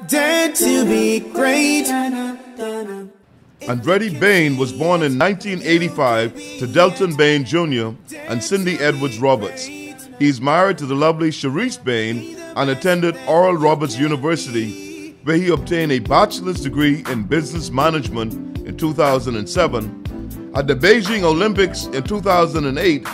Dare to be great. Andretti Bain was born in 1985 to Delton Bain Jr. and Cindy Edwards Roberts. He's married to the lovely Sharice Bain and attended Oral Roberts University, where he obtained a bachelor's degree in business management in 2007. At the Beijing Olympics in 2008,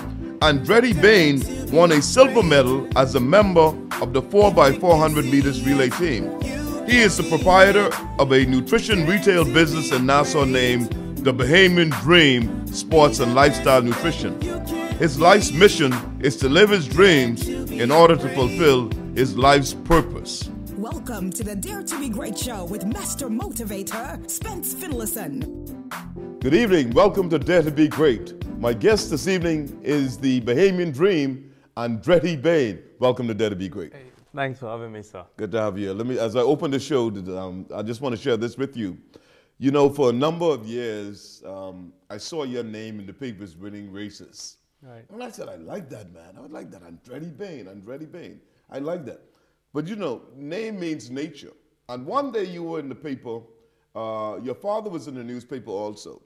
Andretti Bain won a silver medal as a member of the 4x400 meters relay team. He is the proprietor of a nutrition retail business in Nassau named the Bahamian Dream Sports and Lifestyle Nutrition. His life's mission is to live his dreams in order to fulfill his life's purpose. Welcome to the Dare to be Great show with Master Motivator Spence Finlayson. Good evening. Welcome to Dare to be Great. My guest this evening is the Bahamian Dream, Andretti Bain. Welcome to Dare to be Great. Hey, thanks for having me, sir. Good to have you. As I open the show, I just want to share this with you. You know, for a number of years, I saw your name in the papers winning races. Right. And I said, I like that, man. I would like that. Andretti Bain. I like that. But you know, name means nature. And one day you were in the paper, your father was in the newspaper also.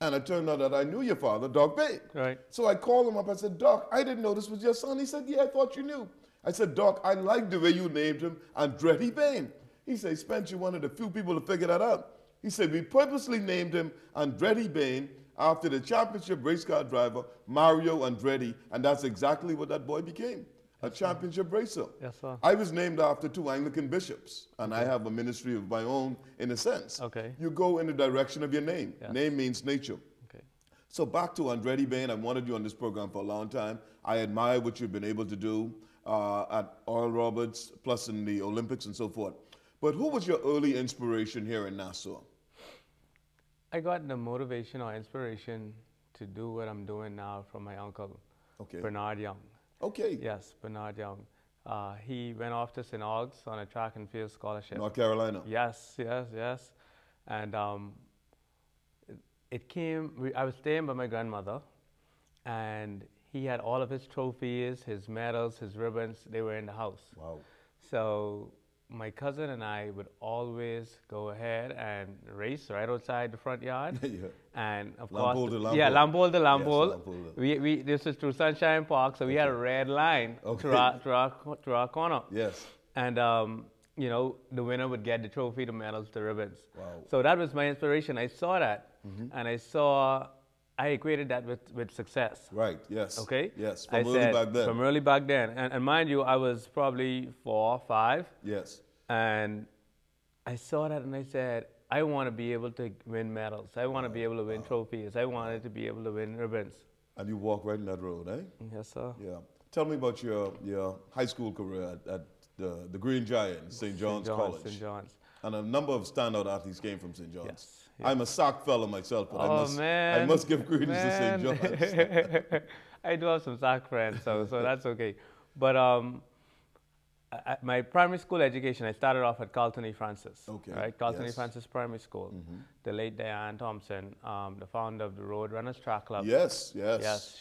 And it turned out that I knew your father, Doc Bain. Right. So I called him up. I said, Doc, I didn't know this was your son. He said, yeah, I thought you knew. I said, Doc, I like the way you named him Andretti Bain. He said, Spence, you're one of the few people to figure that out. He said, we purposely named him Andretti Bain after the championship race car driver, Mario Andretti, and that's exactly what that boy became, a championship racer. Yes, sir. I was named after two Anglican bishops, and I have a ministry of my own in a sense. Okay. You go in the direction of your name. Yes. Name means nature. Okay. So back to Andretti Bain. I wanted you on this program for a long time. I admire what you've been able to do at Oral Roberts, plus in the Olympics and so forth. But who was your early inspiration here in Nassau? I got the motivation or inspiration to do what I'm doing now from my uncle, Okay. Bernard Young. Okay. Yes, Bernard Young. He went off to St. Aug's on a track and field scholarship. North Carolina. Yes. And I was staying by my grandmother, and he had all of his trophies, his medals, his ribbons, they were in the house. Wow. So my cousin and I would always go ahead and race right outside the front yard. Yeah. And of Lampole course, to Lampole. yeah, Lampole to Lampole. Yes, Lampole. We this is through Sunshine Park, so we had a red line through our corner. Yes. And you know, the winner would get the trophy, the medals, the ribbons. Wow. So that was my inspiration. I saw that, and I equated that with success. Right. Yes. Okay. Yes. I From early said, back then. From early back then, and mind you, I was probably 4 or 5. Yes. And I saw that and I said, I want to be able to win medals. I want to be able to win trophies. I wanted to be able to win ribbons. And you walk right in that road, eh? Yes, sir. Yeah. Tell me about your high school career at the Green Giant, St. John's College. St. John's. And a number of standout athletes came from St. John's. Yes. I'm a sock fellow myself, but I must give credence to St. John's. I do have some sock friends, so that's okay. But my primary school education, I started off at Carlton E. Francis. Okay. Right, Carlton Yes. E. Francis Primary School. The late Diane Thompson, the founder of the Road Runners Track Club. Yes.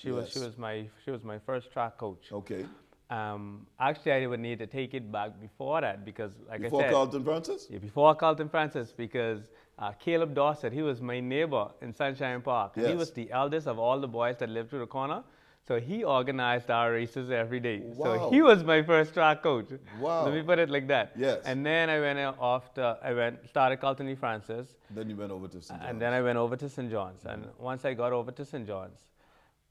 She was my first track coach. Okay. Actually, I would need to take it back before that because, like Before I said, Carlton Francis? yeah, before Carlton Francis, because Caleb Dorset, he was my neighbor in Sunshine Park. And he Yes. was the eldest of all the boys that lived through the corner. So he organized our races every day. Wow. So he was my first track coach. Wow. Let me put it like that. Yes. And then I started Carlton E. Francis. Then you went over to St. John's. And then I went over to St. John's. And once I got over to St. John's,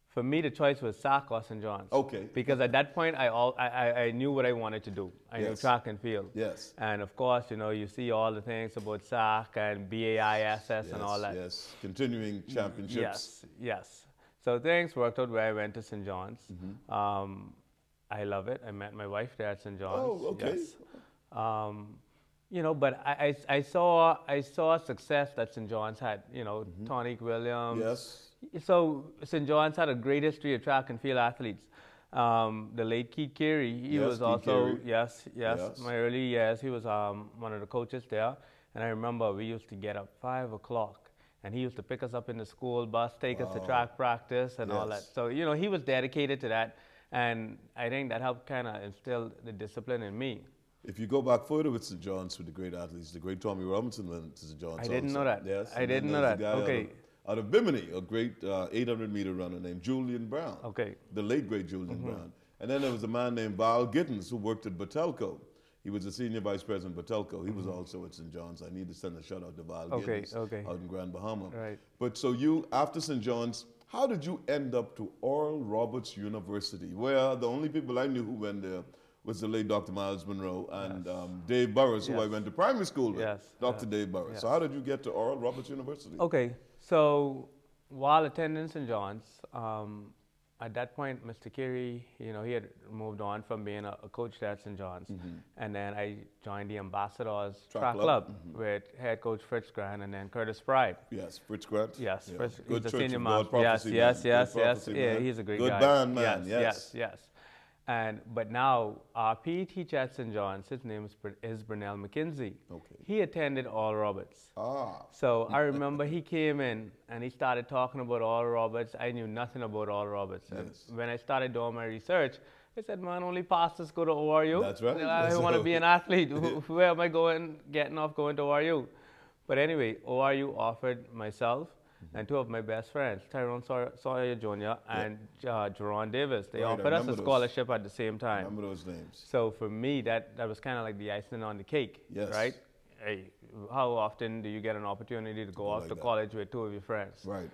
for me, the choice was SAC or St. John's. Okay. Because at that point, I knew what I wanted to do. I knew Yes. track and field. Yes. And of course, you know, you see all the things about SAC and BAISS and all that. Yes. Continuing championships. Yes. So things worked out where I went to St. John's. I love it. I met my wife there at St. John's. Oh, okay. Yes. You know, but I saw success that St. John's had. You know, Tonic Williams. Yes. So St. John's had a great history of track and field athletes. The late Keith Carey, he Yes, was Keith also, Carey. yes, my early years, he was one of the coaches there. And I remember we used to get up 5 o'clock and he used to pick us up in the school bus, take us to track practice and all that. Yes. So, you know, he was dedicated to that. And I think that helped kind of instill the discipline in me. If you go back further with St. John's with the great athletes, the great Tommy Robinson went to St. John's. I didn't also. know that. Yes. I didn't know that. Okay. Out of Bimini, a great 800-meter runner named Julian Brown. Okay. The late, great Julian Brown. And then there was a man named Val Gittins who worked at Batelco. He was the senior vice president of Batelco. He was also at St. John's. I need to send a shout out to Val Gittins out in Grand Bahama. Right. But so you, after St. John's, how did you end up to Oral Roberts University, where the only people I knew who went there was the late Dr. Miles Monroe and Dave Burris, who I went to primary school with, Dr. Dave Burris. Yes. So how did you get to Oral Roberts University? Okay, so while attending St. John's, at that point, Mr. Carey, he had moved on from being a coach there at St. John's. And then I joined the Ambassadors Track Club with head coach Fritz Grant and then Curtis Pride. Yes, Fritz Grant. Yes, Yeah. Fritz, Good he's Church a senior of man. God prophecy man. Yes. Good prophecy Yeah, man. he's a great Good guy. band man, Yes. But now our PE teacher at St. John's, his name is Brunel McKinsey. Okay. He attended Oral Roberts. So I remember he came in and he started talking about Oral Roberts. I knew nothing about Oral Roberts. And when I started doing my research, I said, man, only pastors go to ORU. That's right. I want to be an athlete. Where am I getting off going to ORU? But anyway, ORU offered myself and two of my best friends, Tyrone Sawyer Jr. and Jerron Davis. They offered us a scholarship at the same time. I remember those names. So for me, that was kind of like the icing on the cake, right? Hey, how often do you get an opportunity to go off to college with two of your friends? Right.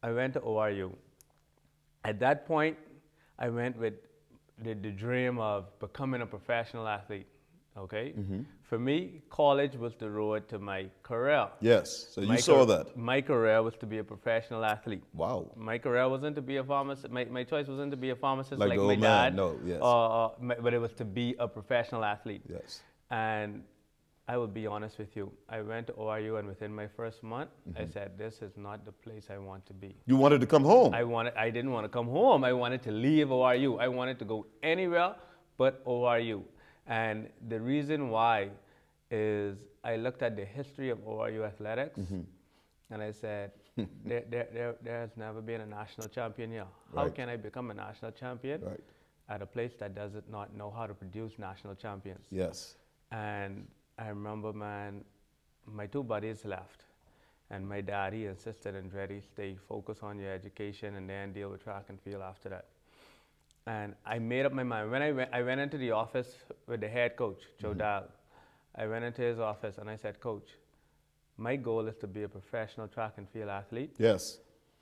I went to ORU. At that point, I went with the dream of becoming a professional athlete, okay? For me, college was the road to my career. Yes, so you saw that. My career was to be a professional athlete. Wow. My career wasn't to be a pharmacist. My choice wasn't to be a pharmacist like the my old dad. man. No, yes. But it was to be a professional athlete. Yes. And I will be honest with you. I went to ORU, and within my first month, I said, this is not the place I want to be. You wanted to come home? I didn't want to come home. I wanted to leave ORU. I wanted to go anywhere but ORU. And the reason why is I looked at the history of ORU athletics, and I said, there has never been a national champion here. How can I become a national champion at a place that does not know how to produce national champions? Yes. And I remember, man, my two buddies left, and my daddy insisted, Andretti, stay focused on your education and then deal with track and field after that. And I made up my mind. When I went into the office with the head coach, Joe Dahl. I went into his office and I said, Coach, my goal is to be a professional track and field athlete. Yes.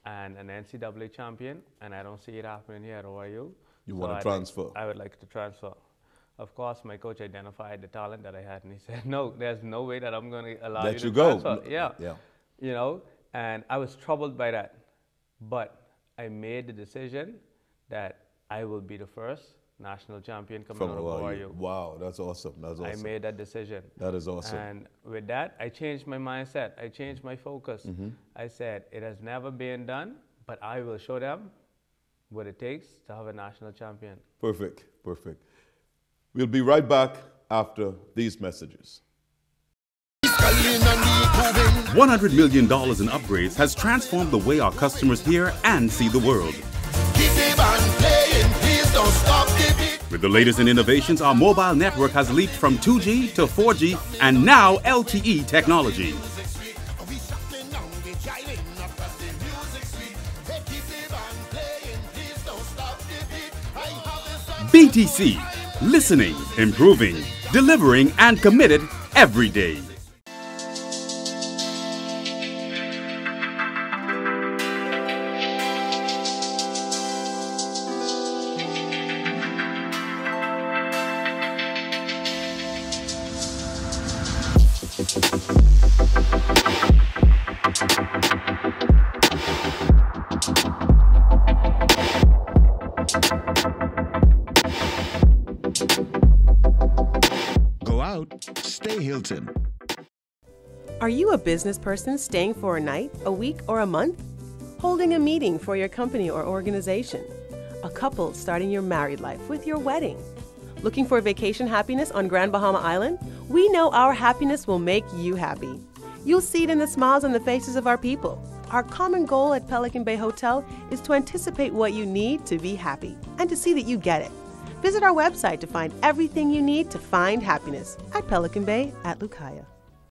And an NCAA champion, and I don't see it happening here at ORU. You want to transfer? I would like to transfer. Of course, my coach identified the talent that I had, and he said, no, there's no way that I'm going to allow you to transfer. Yeah. And I was troubled by that. But I made the decision that I will be the first national champion coming out of ORU. Wow, that's awesome. That's awesome. I made that decision. That is awesome. And with that, I changed my mindset. I changed my focus. I said, it has never been done, but I will show them what it takes to have a national champion. Perfect, perfect. We'll be right back after these messages. $100 million in upgrades has transformed the way our customers hear and see the world. With the latest in innovations, our mobile network has leaped from 2G to 4G and now LTE technology. BTC, listening, improving, delivering, and committed every day. Go out, stay Hilton. Are you a business person staying for a night, a week, or a month? Holding a meeting for your company or organization? A couple starting your married life with your wedding? Looking for vacation happiness on Grand Bahama Island? We know our happiness will make you happy. You'll see it in the smiles on the faces of our people. Our common goal at Pelican Bay Hotel is to anticipate what you need to be happy and to see that you get it. Visit our website to find everything you need to find happiness at Pelican Bay at Lucaya.